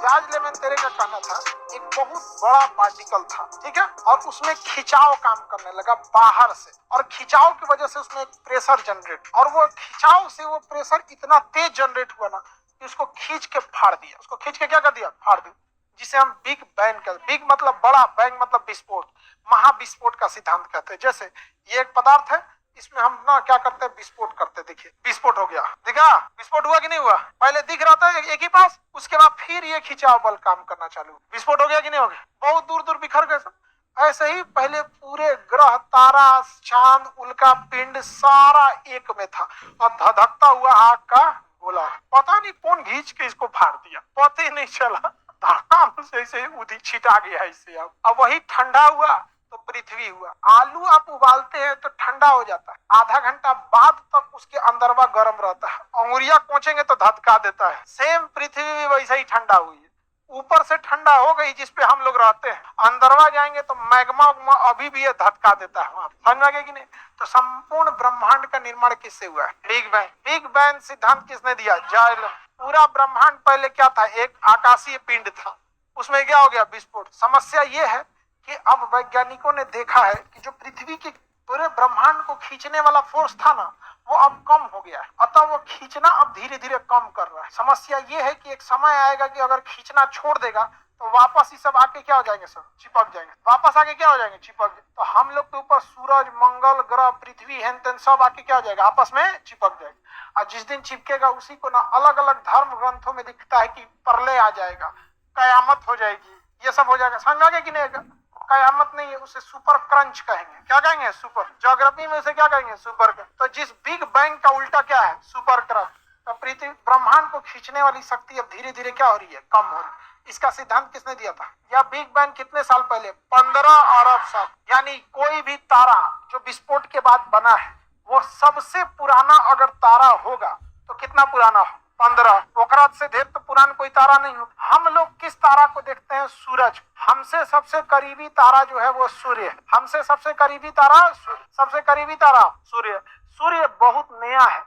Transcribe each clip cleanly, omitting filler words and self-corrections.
ब्याज लेमेंटेरे का कहना था एक बहुत बड़ा पार्टिकल था, ठीक है, और उसमें खिंचाव काम करने लगा बाहर से, और खिंचाव की वजह से उसमें एक प्रेशर जनरेट, और वो खिंचाव से वो प्रेशर इतना तेज जनरेट हुआ ना कि उसको खींच के फाड़ दिया। उसको खींच के क्या कर दिया? फाड़ दिया, जिसे हम बिग बैंग कहते हैं। बिग मतलब बड़ा, बैंग मतलब विस्फोट, महाविस्फोट का सिद्धांत कहते हैं। जैसे ये एक पदार्थ है, इसमें हम ना क्या करते हैं? विस्फोट करते हैं। देखिए विस्फोट हो गया, दिखा विस्फोट हुआ कि नहीं हुआ? पहले दिख रहा था एक ही पास, उसके बाद फिर ये खिंचाव बल काम करना चालू, विस्फोट हो गया कि नहीं हो गया? बहुत दूर दूर बिखर गए सब। ऐसे ही पहले पूरे ग्रह, तारा, चांद, उल्का पिंड सारा एक में था, और धधकता हुआ आग का गोला, पता नहीं कौन घींच के इसको फाड़ दिया, पता ही नहीं चला, धड़ाम से ऐसे उदी छिटा गया इससे। अब वही ठंडा हुआ तो पृथ्वी हुआ। आलू आप उबालते हैं तो ठंडा हो जाता है, आधा घंटा बाद तक उसके अंदरवा गर्म रहता है, अंगुरिया कोचेंगे तो धधका देता है। सेम पृथ्वी भी वैसे ही ठंडा हुई है, ऊपर से ठंडा हो गई जिसपे हम लोग रहते हैं, अंदरवा जाएंगे तो मैग्मा अभी भी ये धधका देता है वहां, समझ में कि नहीं? तो संपूर्ण ब्रह्मांड का निर्माण किससे हुआ है? Big bang. बिग बैंग सिद्धांत किसने दिया? जाइलम। पूरा ब्रह्मांड पहले क्या था? एक आकाशीय पिंड था, उसमें क्या हो गया? विस्फोट। समस्या ये है कि अब वैज्ञानिकों ने देखा है कि जो पृथ्वी के पूरे ब्रह्मांड को खींचने वाला फोर्स था ना, वो अब कम हो गया है, अतः वो खींचना अब धीरे धीरे कम कर रहा है। समस्या ये है कि एक समय आएगा कि अगर खींचना छोड़ देगा तो वापस ही सब आके क्या हो जाएंगे? सब चिपक जाएंगे, वापस आके क्या हो जाएंगे? चिपक जाएंगे। तो हम लोग के ऊपर सूरज, मंगल ग्रह, पृथ्वी, हेन तेन सब आके क्या हो जाएगा? आपस में चिपक जाएगा। और जिस दिन चिपकेगा उसी को ना अलग अलग धर्म ग्रंथों में दिखता है कि प्रलय आ जाएगा, कयामत हो जाएगी, ये सब हो जाएगा। समझ में कि नहीं? कयामत नहीं है, उसे सुपर क्रंच कहेंगे। क्या कहेंगे? सुपर। ज्योग्राफी में उसे क्या कहेंगे? सुपर। तो जिस बिग बैंग का उल्टा क्या है? Super crunch. तो पृथ्वी ब्रह्मांड को खींचने वाली शक्ति अब धीरे धीरे क्या हो रही है? कम हो रही है। इसका सिद्धांत किसने दिया था? यह बिग बैंग कितने साल पहले? 15 अरब साल। यानी कोई भी तारा जो विस्फोट के बाद बना है वो सबसे पुराना अगर तारा होगा तो कितना पुराना हो? 15। ओकरा से ढेर तो पुराना कोई तारा नहीं हो। हम लोग किस तारा को देखते हैं? सूरज। हमसे सबसे करीबी तारा जो है वो सूर्य है। हमसे सबसे करीबी तारा सबसे करीबी तारा सूर्य। सूर्य बहुत नया है,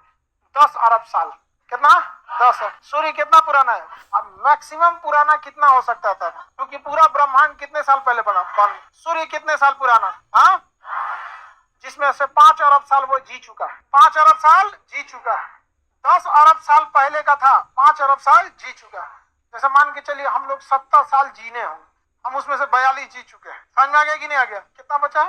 10 अरब साल। कितना? 10 है। सूर्य कितना पुराना है? अब मैक्सिमम पुराना कितना हो सकता था? क्योंकि पूरा ब्रह्मांड कितने साल पहले बना? सूर्य कितने साल पुराना? हाँ, जिसमें से 5 अरब साल वो जी चुका है। 5 अरब साल जी चुका है। 10 अरब साल पहले का था, 5 अरब साल जी चुका है। जैसे मान के चलिए हम लोग 70 साल जीने होंगे, हम उसमें से 42 जी चुके हैं। समझ में आ गया कि नहीं आ गया? कितना बचा है?